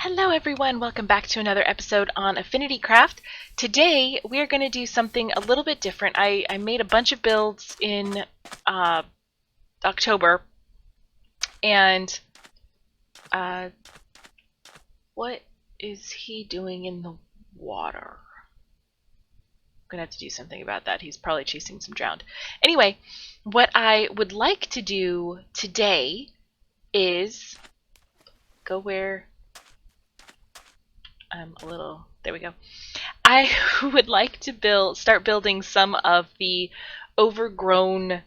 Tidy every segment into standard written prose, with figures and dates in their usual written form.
Hello everyone, welcome back to another episode on Affinity Craft. Today we're going to do something a little bit different. I made a bunch of builds in October, and what is he doing in the water? I'm going to have to do something about that. He's probably chasing some drowned. Anyway, what I would like to do today is go where... there we go. I would like to start building some of the overgrown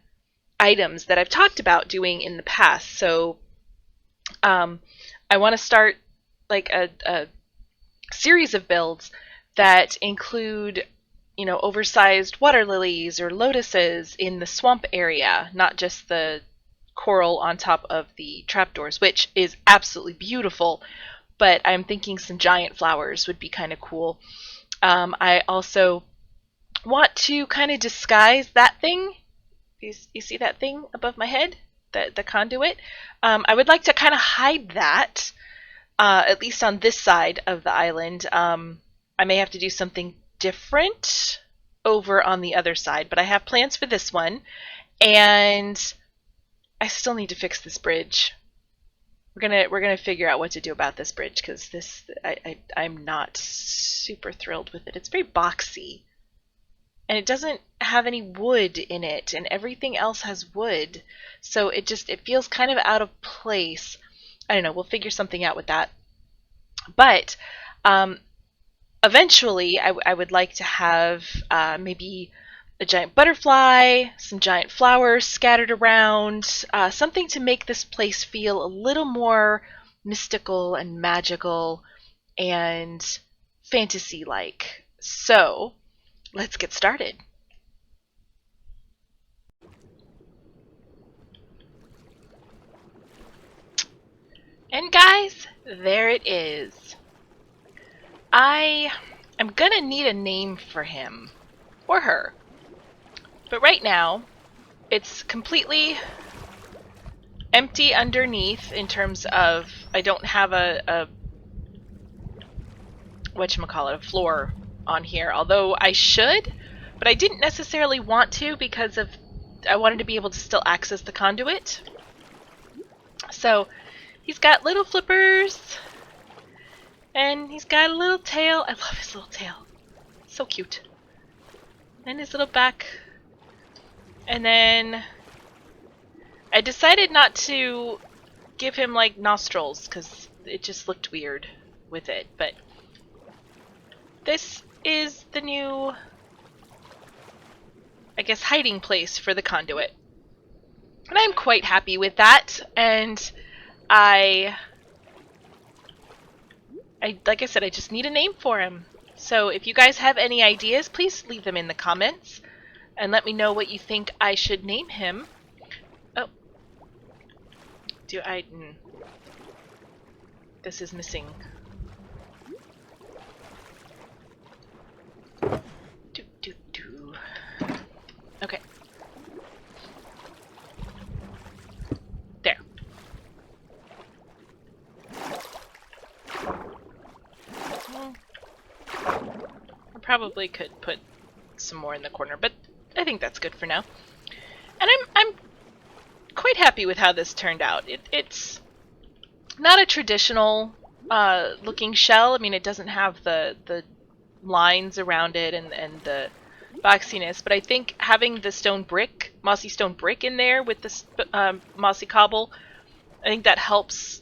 items that I've talked about doing in the past. So I want to start like a series of builds that include, you know, oversized water lilies or lotuses in the swamp area, not just the coral on top of the trapdoors, which is absolutely beautiful. But I'm thinking some giant flowers would be kind of cool. I also want to kind of disguise that thing. You see that thing above my head? The conduit? I would like to kind of hide that, at least on this side of the island. I may have to do something different over on the other side, but I have plans for this one. And I still need to fix this bridge. We're gonna figure out what to do about this bridge, because I'm not super thrilled with it. It's very boxy, and it doesn't have any wood in it, and everything else has wood, so it feels kind of out of place. I don't know. We'll figure something out with that. But eventually, I would like to have maybe a giant butterfly, some giant flowers scattered around, something to make this place feel a little more mystical and magical and fantasy-like. So, let's get started. And guys, there it is. I am gonna need a name for him, or her. But right now, it's completely empty underneath in terms of I don't have a whatchamacallit, a floor on here, although I should, but I didn't necessarily want to because I wanted to be able to still access the conduit. So he's got little flippers, and he's got a little tail. I love his little tail. So cute. And his little back. And then I decided not to give him like nostrils because it just looked weird with it. But this is the new, I guess, hiding place for the conduit. And I'm quite happy with that. And I like I said, I just need a name for him. So if you guys have any ideas, please leave them in the comments and let me know what you think I should name him. Oh. This is missing. Okay. There. I probably could put some more in the corner, but I think that's good for now. And I'm quite happy with how this turned out. It's not a traditional looking shell. I mean, it doesn't have the lines around it and the boxiness, but I think having the mossy stone brick in there with the mossy cobble, I think that helps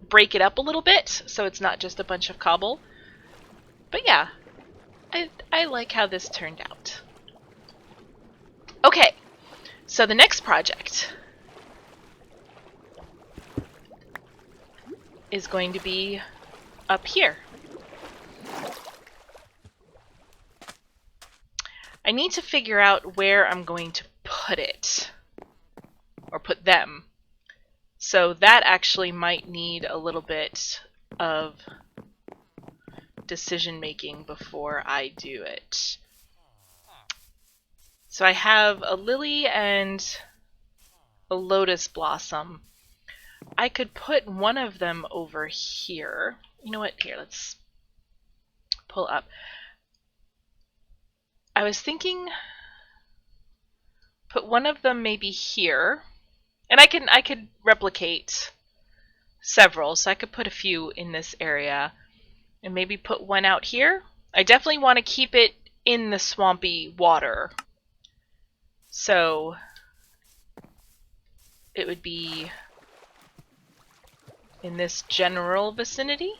break it up a little bit, so it's not just a bunch of cobble. But yeah, I like how this turned out. Okay, so the next project is going to be up here. I need to figure out where I'm going to put it, or put them. So that actually might need a little bit of decision making before I do it. So I have a lily and a lotus blossom. I could put one of them over here. You know what? Here, let's pull up. I was thinking put one of them maybe here. And I could replicate several, so I could put a few in this area and maybe put one out here. I definitely want to keep it in the swampy water. So it would be in this general vicinity,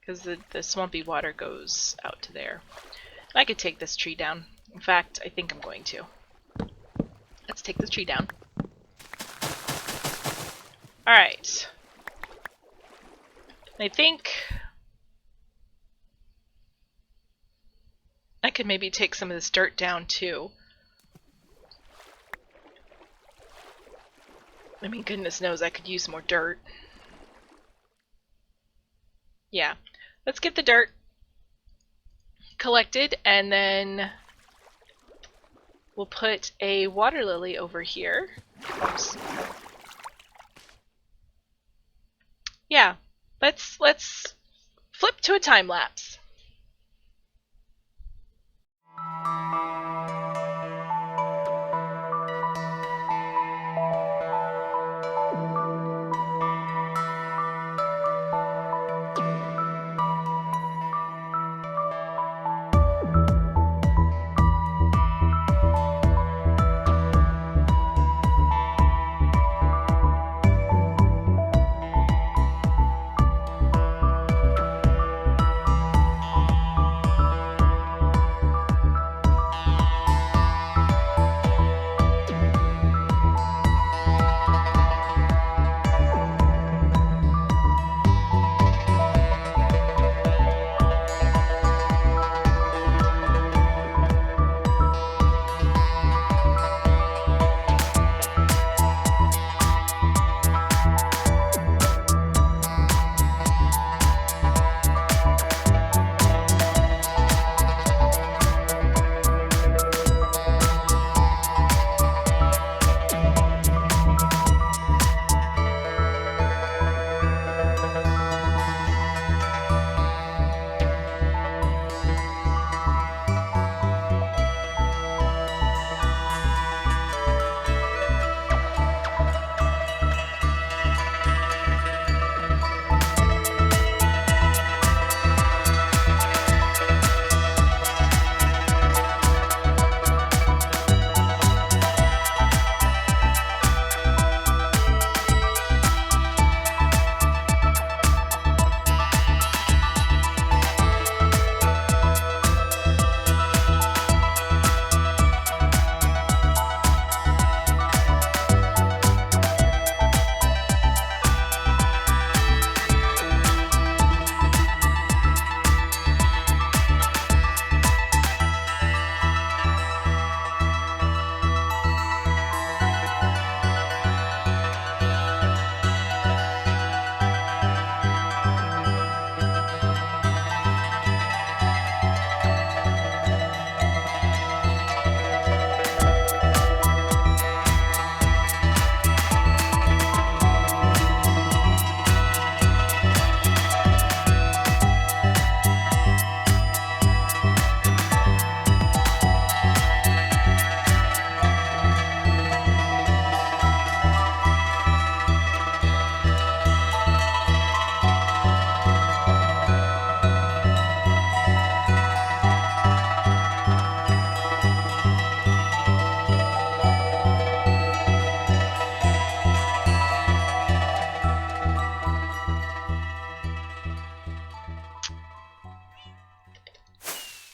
because the swampy water goes out to there. I could take this tree down. In fact, I think I'm going to. Let's take this tree down. Alright. I think I could maybe take some of this dirt down too. I mean, goodness knows I could use more dirt. Yeah. Let's get the dirt collected, and then we'll put a water lily over here. Oops. Yeah. Let's flip to a time lapse.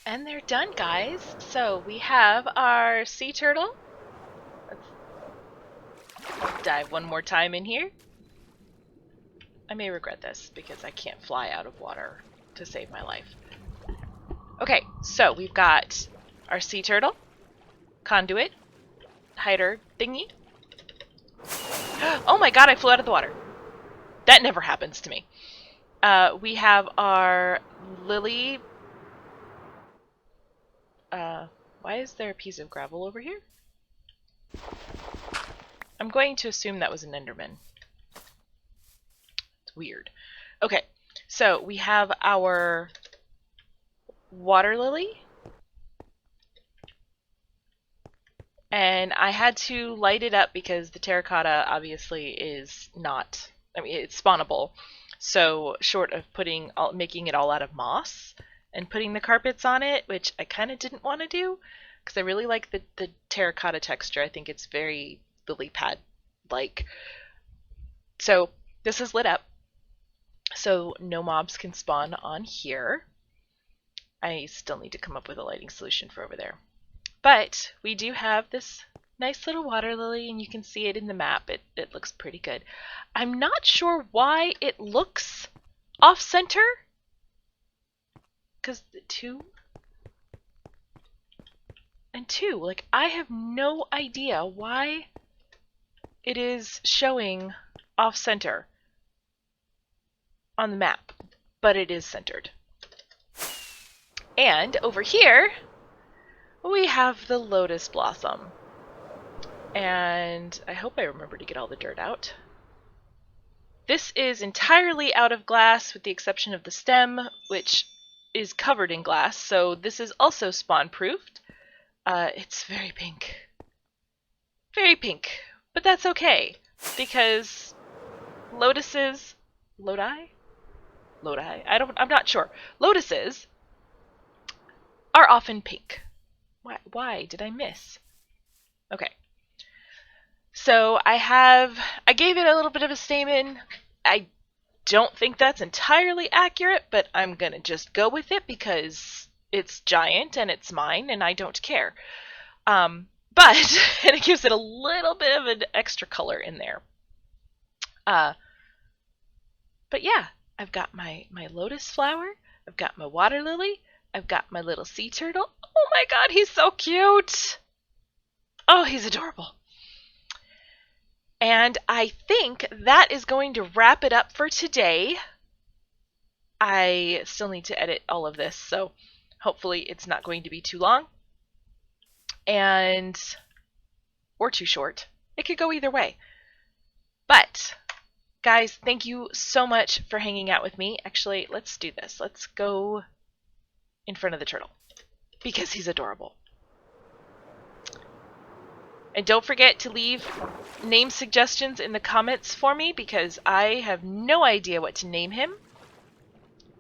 And they're done, guys. So we have our sea turtle. Let's dive one more time in here. I may regret this because I can't fly out of water to save my life. Okay, so we've got our sea turtle, conduit, hider thingy. Oh my god, I flew out of the water. That never happens to me. We have our lily. Why is there a piece of gravel over here? I'm going to assume that was an Enderman. Weird. Okay, so we have our water lily. And I had to light it up because the terracotta obviously is not, I mean, it's spawnable. So short of making it all out of moss and putting the carpets on it, which I kind of didn't want to do because I really like the terracotta texture. I think it's very lily pad-like. So this is lit up, so no mobs can spawn on here. I still need to come up with a lighting solution for over there. But we do have this nice little water lily, and you can see it in the map. It looks pretty good. I'm not sure why it looks off-center. Because 2 and 2. Like, I have no idea why it is showing off-center on the map. But it is centered. And over here, we have the lotus blossom. And I hope I remember to get all the dirt out. This is entirely out of glass with the exception of the stem, which is covered in glass. So this is also spawn-proofed. It's very pink. Very pink. But that's okay, because lotuses... Lodi? I'm not sure. Lotuses are often pink. Why did I miss? Okay. So I gave it a little bit of a stamen. I don't think that's entirely accurate, but I'm gonna just go with it because it's giant and it's mine and I don't care. But and it gives it a little bit of an extra color in there. But yeah, I've got my lotus flower, I've got my water lily, I've got my little sea turtle. Oh my god, he's so cute! Oh, he's adorable. And I think that is going to wrap it up for today. I still need to edit all of this, so hopefully it's not going to be too long. Or too short. It could go either way. But, guys, thank you so much for hanging out with me. Actually, let's do this. Let's go in front of the turtle, because he's adorable. And don't forget to leave name suggestions in the comments for me, because I have no idea what to name him.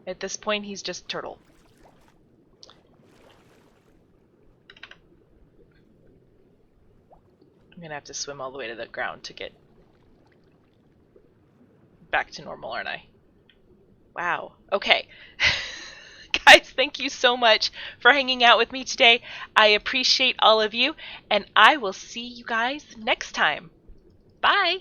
At this point, he's just Turtle. I'm gonna have to swim all the way to the ground to get back to normal, aren't I? Wow. Okay. Guys, thank you so much for hanging out with me today. I appreciate all of you, and I will see you guys next time. Bye!